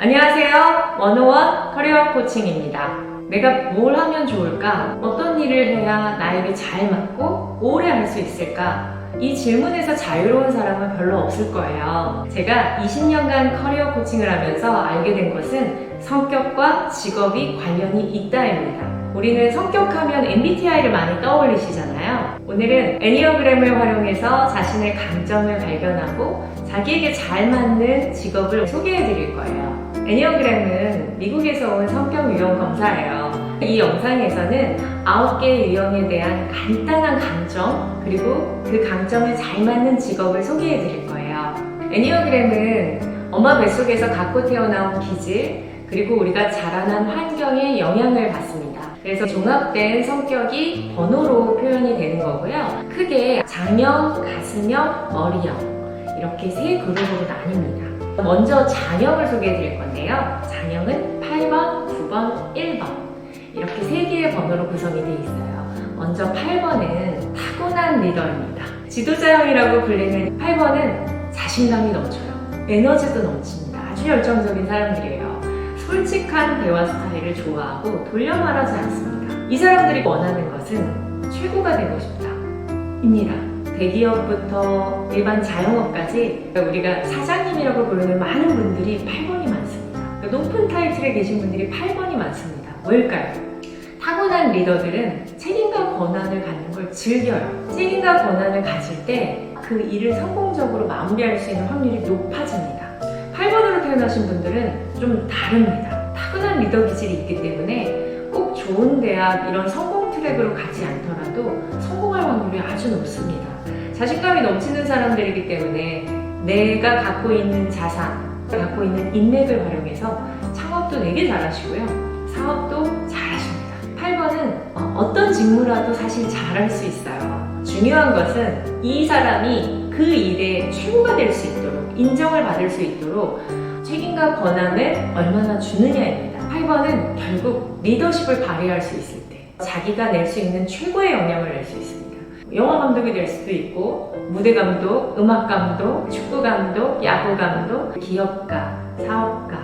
안녕하세요. 101 커리어 코칭입니다. 내가 뭘 하면 좋을까? 어떤 일을 해야 나에게 잘 맞고 오래 할 수 있을까? 이 질문에서 자유로운 사람은 별로 없을 거예요. 제가 20년간 커리어 코칭을 하면서 알게 된 것은 성격과 직업이 관련이 있다입니다. 우리는 성격하면 MBTI를 많이 떠올리시잖아요. 오늘은 애니어그램을 활용해서 자신의 강점을 발견하고 자기에게 잘 맞는 직업을 소개해 드릴 거예요. 애니어그램은 미국에서 온 성격 유형 검사예요. 이 영상에서는 9개의 유형에 대한 간단한 강점, 그리고 그 강점에 잘 맞는 직업을 소개해 드릴 거예요. 애니어그램은 엄마 뱃속에서 갖고 태어나온 기질, 그리고 우리가 자라난 환경의 영향을 받습니다. 그래서 종합된 성격이 번호로 표현이 되는 거고요. 크게 장형, 가슴형, 머리형 이렇게 세 그룹으로 나뉩니다. 먼저 장형을 소개해 드릴 건데요. 장형은 8번, 9번, 1번 이렇게 세 개의 번호로 구성이 되어 있어요. 먼저 8번은 타고난 리더입니다. 지도자형이라고 불리는 8번은 자신감이 넘쳐요. 에너지도 넘칩니다. 아주 열정적인 사람들이에요. 솔직한 대화 스타일을 좋아하고 돌려 말하지 않습니다. 이 사람들이 원하는 것은 최고가 되고 싶다 입니다. 대기업부터 일반 자영업까지 우리가 사장님이라고 부르는 많은 분들이 8번이 많습니다. 높은 타이틀에 계신 분들이 8번이 많습니다. 뭘까요? 타고난 리더들은 책임과 권한을 갖는 걸 즐겨요. 책임과 권한을 가질 때 그 일을 성공적으로 마무리할 수 있는 확률이 높아집니다. 8번으로 태어나신 분들은 좀 다릅니다. 타고난 리더 기질이 있기 때문에 꼭 좋은 대학 이런 성공 트랙으로 가지 않더라도 성공할 확률이 아주 높습니다. 자신감이 넘치는 사람들이기 때문에 내가 갖고 있는 자산, 갖고 있는 인맥을 활용해서 창업도 되게 잘하시고요. 사업도 잘하십니다. 8번은 어떤 직무라도 사실 잘할 수 있어요. 중요한 것은 이 사람이 그 일에 최고가 될 수 있도록, 인정을 받을 수 있도록 책임과 권한을 얼마나 주느냐입니다. 8번은 결국 리더십을 발휘할 수 있을 때 자기가 낼 수 있는 최고의 역량을 낼 수 있습니다. 영화 감독이 될 수도 있고 무대 감독, 음악 감독, 축구 감독, 야구 감독, 기업가, 사업가,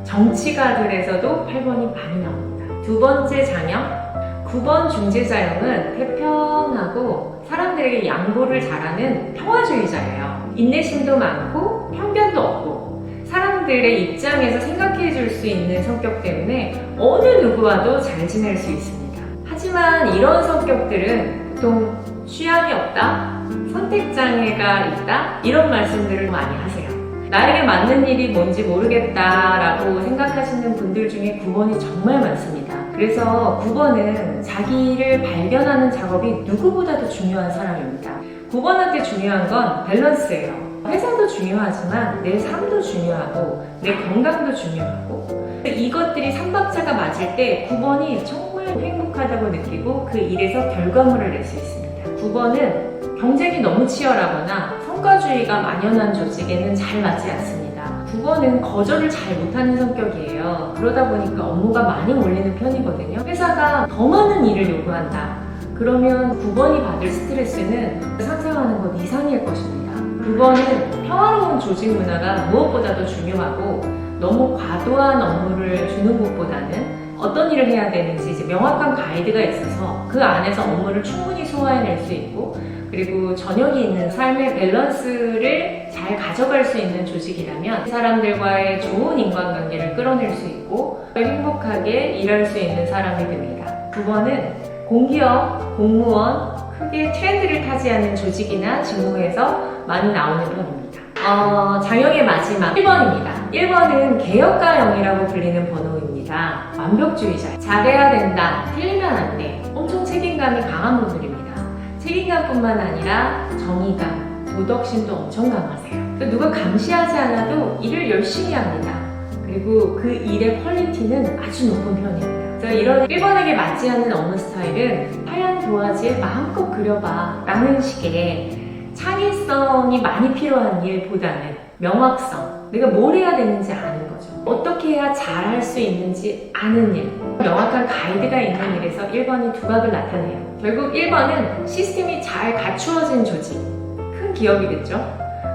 정치가들에서도 8번이 많이 나옵니다. 두 번째 장형, 9번 중재자형은 태평하고 사람들에게 양보를 잘하는 평화주의자예요. 인내심도 많고 편견도 없고 사람들의 입장에서 생각해 줄 수 있는 성격 때문에 어느 누구와도 잘 지낼 수 있습니다. 하지만 이런 성격들은 보통 취향이 없다, 선택장애가 있다 이런 말씀들을 많이 하세요. 나에게 맞는 일이 뭔지 모르겠다라고 생각하시는 분들 중에 9번이 정말 많습니다. 그래서 9번은 자기를 발견하는 작업이 누구보다도 중요한 사람입니다. 9번한테 중요한 건 밸런스예요. 회사도 중요하지만 내 삶도 중요하고 내 건강도 중요하고 이것들이 삼박자가 맞을 때 9번이 정말 행복하다고 느끼고 그 일에서 결과물을 낼 수 있습니다. 9번은 경쟁이 너무 치열하거나 성과주의가 만연한 조직에는 잘 맞지 않습니다. 9번은 거절을 잘 못하는 성격이에요. 그러다 보니까 업무가 많이 몰리는 편이거든요. 회사가 더 많은 일을 요구한다. 그러면 9번이 받을 스트레스는 상상하는 것 이상일 것입니다. 9번은 평화로운 조직 문화가 무엇보다도 중요하고 너무 과도한 업무를 주는 것보다는 어떤 일을 해야 되는지 이제 명확한 가이드가 있어서 그 안에서 업무를 충분히 소화해낼 수 있고 그리고 저녁이 있는 삶의 밸런스를 잘 가져갈 수 있는 조직이라면 사람들과의 좋은 인간관계를 끌어낼 수 있고 행복하게 일할 수 있는 사람이 됩니다. 9번은 공기업, 공무원, 크게 트렌드를 타지 않는 조직이나 직무에서 많이 나오는 편입니다. 장형의 마지막 1번입니다. 1번은 개혁가형이라고 불리는 번호입니다. 완벽주의자. 잘해야 된다, 틀리면 안 돼. 엄청 책임감이 강한 분들입니다. 책임감뿐만 아니라 정의감, 도덕심도 엄청 강하세요. 누가 감시하지 않아도 일을 열심히 합니다. 그리고 그 일의 퀄리티는 아주 높은 편입니다. 그래서 이런 1번에게 맞지 않는 업무 스타일은 하얀 도화지에 마음껏 그려봐 라는 식의 창의성이 많이 필요한 일보다는 명확성, 내가 뭘 해야 되는지 아는 거죠. 어떻게 해야 잘할 수 있는지 아는 일, 명확한 가이드가 있는 일에서 1번이 두각을 나타내요. 결국 1번은 시스템이 잘 갖추어진 조직, 큰 기업이겠죠.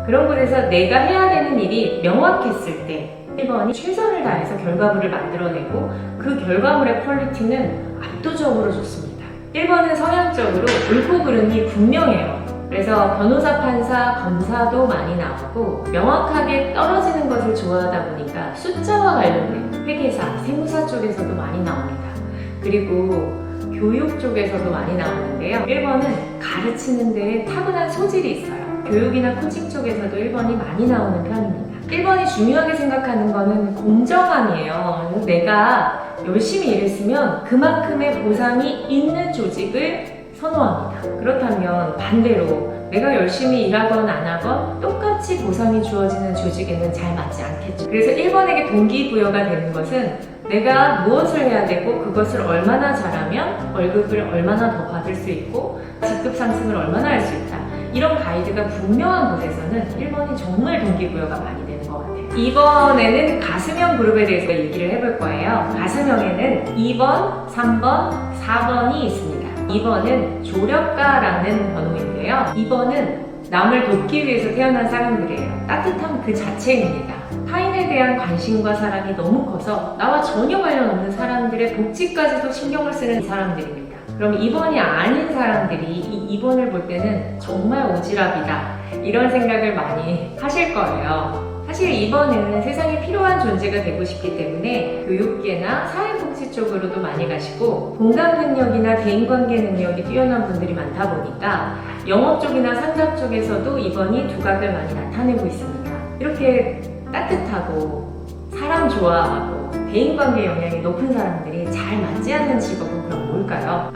그런 곳에서 내가 해야 되는 일이 명확했을 때 1번이 최선을 다해서 결과물을 만들어내고 그 결과물의 퀄리티는 압도적으로 좋습니다. 1번은 성향적으로 옳고 그름이 분명해요. 그래서 변호사, 판사, 검사도 많이 나오고 명확하게 떨어지는 것을 좋아하다 보니까 숫자와 관련된 회계사, 세무사 쪽에서도 많이 나옵니다. 그리고 교육 쪽에서도 많이 나오는데요. 1번은 가르치는 데에 타고난 소질이 있어요. 교육이나 코칭 쪽에서도 1번이 많이 나오는 편입니다. 1번이 중요하게 생각하는 거는 공정함이에요. 내가 열심히 일했으면 그만큼의 보상이 있는 조직을 선호합니다. 그렇다면 반대로 내가 열심히 일하건 안 하건 똑같이 보상이 주어지는 조직에는 잘 맞지 않겠죠. 그래서 1번에게 동기부여가 되는 것은 내가 무엇을 해야 되고 그것을 얼마나 잘하면 월급을 얼마나 더 받을 수 있고 직급 상승을 얼마나 할 수 있다. 이런 가이드가 분명한 곳에서는 1번이 정말 동기부여가 많이 되는 것 같아요. 이번에는 가수명 그룹에 대해서 얘기를 해볼 거예요. 가수명에는 2번, 3번, 4번이 있습니다. 2번은 조력가라는 번호인데요. 2번은 남을 돕기 위해서 태어난 사람들이에요. 따뜻함 그 자체입니다. 타인에 대한 관심과 사랑이 너무 커서 나와 전혀 관련 없는 사람들의 복지까지도 신경을 쓰는 사람들입니다. 그럼 2번이 아닌 사람들이 이 2번을 볼 때는 정말 오지랖이다 이런 생각을 많이 하실 거예요. 사실 2번은 세상에 필요한 존재가 되고 싶기 때문에 교육계나 사회복지 쪽으로도 많이 가시고 공감 능력이나 대인관계 능력이 뛰어난 분들이 많다 보니까 영업 쪽이나 상담 쪽에서도 2번이 두각을 많이 나타내고 있습니다. 이렇게 따뜻하고 사람 좋아하고 대인관계 영향이 높은 사람들이 잘 맞지 않는 직업은 그럼 뭘까요?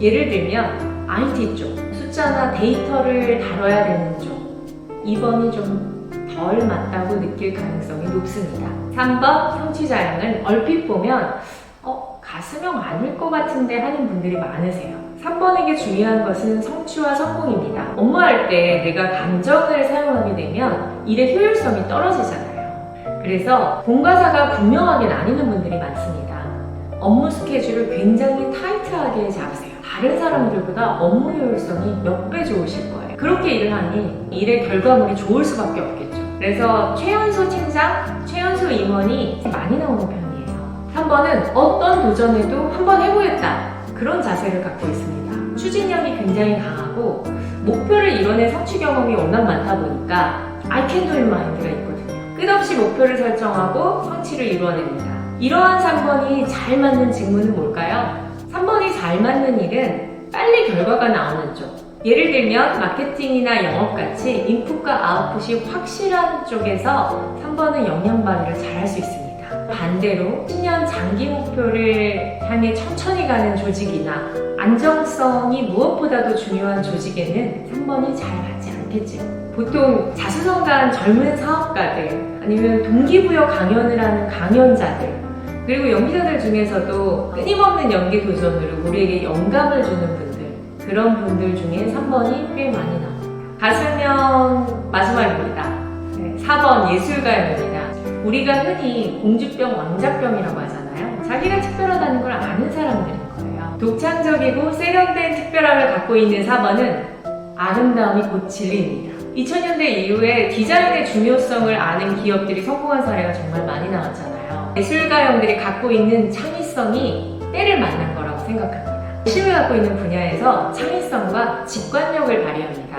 예를 들면 IT 쪽, 숫자나 데이터를 다뤄야 되는 쪽 2번이 좀 덜 맞다고 느낄 가능성이 높습니다. 3번 성취자형은 얼핏 보면 가수명 아닐 것 같은데 하는 분들이 많으세요. 3번에게 중요한 것은 성취와 성공입니다. 업무할 때 내가 감정을 사용하게 되면 일의 효율성이 떨어지잖아요. 그래서 공과 사가 분명하게 나뉘는 분들이 많습니다. 업무 스케줄을 굉장히 타이트하게 잡으세요. 다른 사람들보다 업무 효율성이 몇 배 좋으실 거예요. 그렇게 일을 하니 일의 결과물이 좋을 수밖에 없겠죠. 그래서 최연소 팀장, 최연소 임원이 많이 나오는 편이에요. 3번은 어떤 도전에도 한번 해보겠다 그런 자세를 갖고 있습니다. 추진력이 굉장히 강하고 목표를 이뤄낸 성취 경험이 워낙 많다 보니까 I can do it 마인드가 있거든요. 끝없이 목표를 설정하고 성취를 이루어냅니다. 이러한 3번이 잘 맞는 직무는 뭘까요? 3번이 잘 맞는 일은 빨리 결과가 나오는 쪽. 예를 들면 마케팅이나 영업같이 인풋과 아웃풋이 확실한 쪽에서 3번은 역량 발휘를 잘 할 수 있습니다. 반대로 10년 장기 목표를 향해 천천히 가는 조직이나 안정성이 무엇보다도 중요한 조직에는 3번이 잘 맞지 않겠죠. 보통 자수성가한 젊은 사업가들 아니면 동기부여 강연을 하는 강연자들 그리고 연기자들 중에서도 끊임없는 연기 도전으로 우리에게 영감을 주는 분들 그런 분들 중에 3번이 꽤 많이 나옵니다. 가수명 마지막입니다. 4번 예술가입니다. 우리가 흔히 공주병, 왕자병이라고 하잖아요. 자기가 특별하다는 걸 아는 사람들인 거예요. 독창적이고 세련된 특별함을 갖고 있는 4번은 아름다움이 곧 진리입니다. 2000년대 이후에 디자인의 중요성을 아는 기업들이 성공한 사례가 정말 많이 나왔잖아요. 예술가형들이 갖고 있는 창의성이 때를 맞는 거라고 생각합니다. 관심을 갖고 있는 분야에서 창의성과 직관력을 발휘합니다.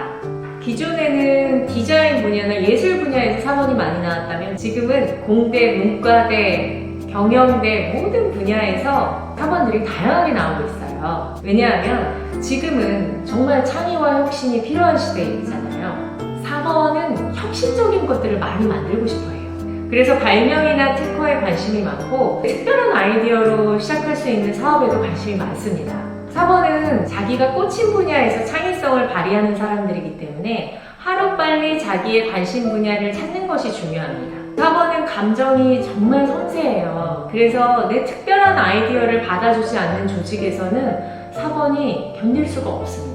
기존에는 디자인 분야나 예술 분야에서 4번이 많이 나왔다면 지금은 공대, 문과대, 경영대 모든 분야에서 4번들이 다양하게 나오고 있어요. 왜냐하면 지금은 정말 창의와 혁신이 필요한 시대이잖아요. 4번은 혁신적인 것들을 많이 만들고 싶어 해요. 그래서 발명이나 특허에 관심이 많고 특별한 아이디어로 시작할 수 있는 사업에도 관심이 많습니다. 4번은 자기가 꽂힌 분야에서 창의성을 발휘하는 사람들이기 때문에 하루빨리 자기의 관심 분야를 찾는 것이 중요합니다. 4번은 감정이 정말 섬세해요. 그래서 내 특별한 아이디어를 받아주지 않는 조직에서는 4번이 견딜 수가 없습니다.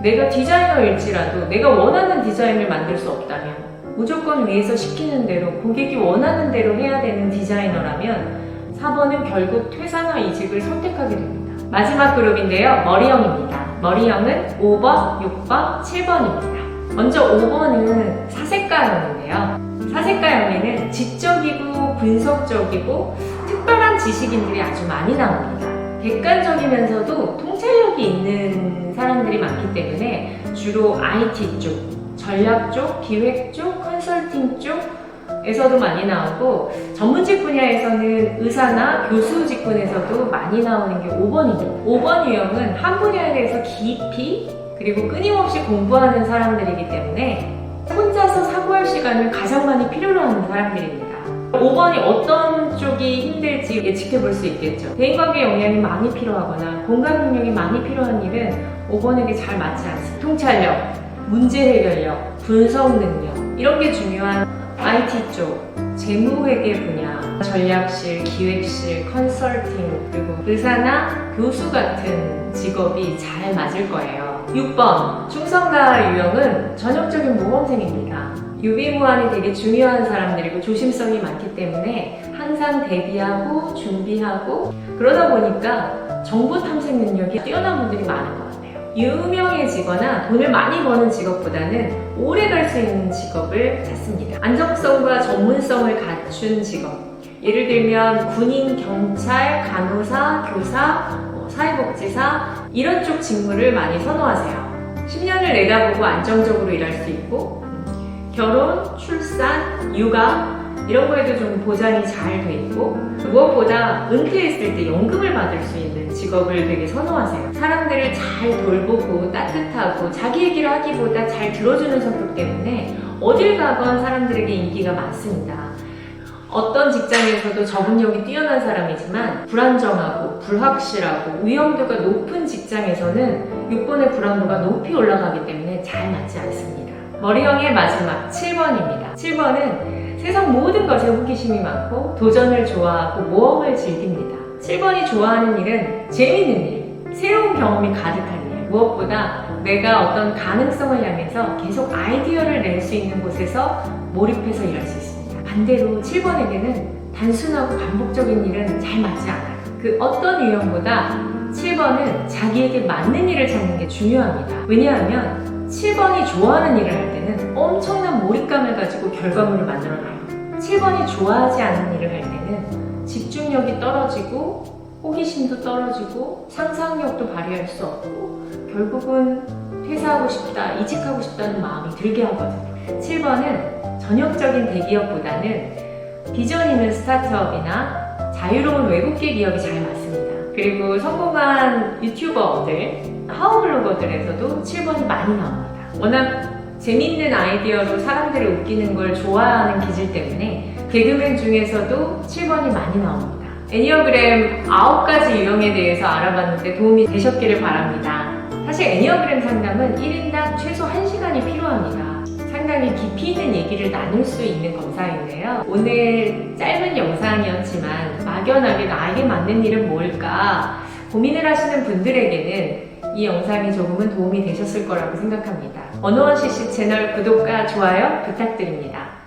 내가 디자이너일지라도 내가 원하는 디자인을 만들 수 없다면 무조건 위에서 시키는 대로 고객이 원하는 대로 해야 되는 디자이너라면 4번은 결국 퇴사나 이직을 선택하게 됩니다. 마지막 그룹인데요. 머리형입니다. 머리형은 5번, 6번, 7번입니다. 먼저 5번은 사색가형인데요. 사색가 영에는 지적이고 분석적이고 특별한 지식인들이 아주 많이 나옵니다. 객관적이면서도 통찰력이 있는 사람들이 많기 때문에 주로 IT 쪽, 전략 쪽, 기획 쪽, 컨설팅 쪽에서도 많이 나오고 전문직 분야에서는 의사나 교수 직군에서도 많이 나오는 게 5번입니다. 5번 유형은 한 분야에 대해서 깊이 그리고 끊임없이 공부하는 사람들이기 때문에 혼자서 사고할 시간을 가장 많이 필요로 하는 사람들입니다. 5번이 어떤 쪽이 힘들지 예측해 볼 수 있겠죠. 대인관계 역량이 많이 필요하거나 공감 능력이 많이 필요한 일은 5번에게 잘 맞지 않습니다. 통찰력, 문제 해결력, 분석 능력 이런 게 중요한 IT 쪽, 재무회계 분야, 전략실, 기획실, 컨설팅 그리고 의사나 교수 같은 직업이 잘 맞을 거예요. 6번 충성가 유형은 전형적인 모범생입니다. 유비무환이 되게 중요한 사람들이고 조심성이 많기 때문에 항상 대비하고 준비하고 그러다 보니까 정보 탐색 능력이 뛰어난 분들이 많은 것 같아요. 유명해지거나 돈을 많이 버는 직업보다는 오래 갈 수 있는 직업을 찾습니다. 안정성과 전문성을 갖춘 직업. 예를 들면 군인, 경찰, 간호사, 교사, 사회복지사 이런 쪽 직무를 많이 선호하세요. 10년을 내다보고 안정적으로 일할 수 있고 결혼, 출산, 육아 이런 거에도 좀 보장이 잘 돼 있고 무엇보다 은퇴했을 때 연금을 받을 수 있는 직업을 되게 선호하세요. 사람들을 잘 돌보고 따뜻하고 자기 얘기를 하기보다 잘 들어주는 성격 때문에 어딜 가건 사람들에게 인기가 많습니다. 어떤 직장에서도 적응력이 뛰어난 사람이지만 불안정하고 불확실하고 위험도가 높은 직장에서는 6번의 불안도가 높이 올라가기 때문에 잘 맞지 않습니다. 머리형의 마지막 7번입니다. 7번은 세상 모든 것에 호기심이 많고 도전을 좋아하고 모험을 즐깁니다. 7번이 좋아하는 일은 재미있는 일, 새로운 경험이 가득한 일, 무엇보다 내가 어떤 가능성을 향해서 계속 아이디어를 낼 수 있는 곳에서 몰입해서 일할 수 있습니다. 반대로 7번에게는 단순하고 반복적인 일은 잘 맞지 않아요. 그 어떤 유형보다 7번은 자기에게 맞는 일을 찾는 게 중요합니다. 왜냐하면 7번이 좋아하는 일을 할 때는 엄청난 몰입감을 가지고 결과물을 만들어놔요. 7번이 좋아하지 않는 일을 할 때는 집중력이 떨어지고 호기심도 떨어지고 상상력도 발휘할 수 없고 결국은 퇴사하고 싶다, 이직하고 싶다는 마음이 들게 하거든요. 7번은 전형적인 대기업보다는 비전 있는 스타트업이나 자유로운 외국계 기업이 잘 맞습니다. 그리고 성공한 유튜버들, 하우블로거들에서도 7번이 많이 나옵니다. 워낙 재밌는 아이디어로 사람들을 웃기는 걸 좋아하는 기질 때문에 개그맨 중에서도 7번이 많이 나옵니다. 애니어그램 9가지 유형에 대해서 알아봤는데 도움이 되셨기를 바랍니다. 사실 애니어그램 상담은 1인당 최소 1시간이 필요합니다. 상당히 깊이 있는 얘기를 나눌 수 있는 검사인데요. 오늘 짧은 영상이었지만 막연하게 나에게 맞는 일은 뭘까 고민을 하시는 분들에게는 이 영상이 조금은 도움이 되셨을 거라고 생각합니다. 언어원 CC 채널 구독과 좋아요 부탁드립니다.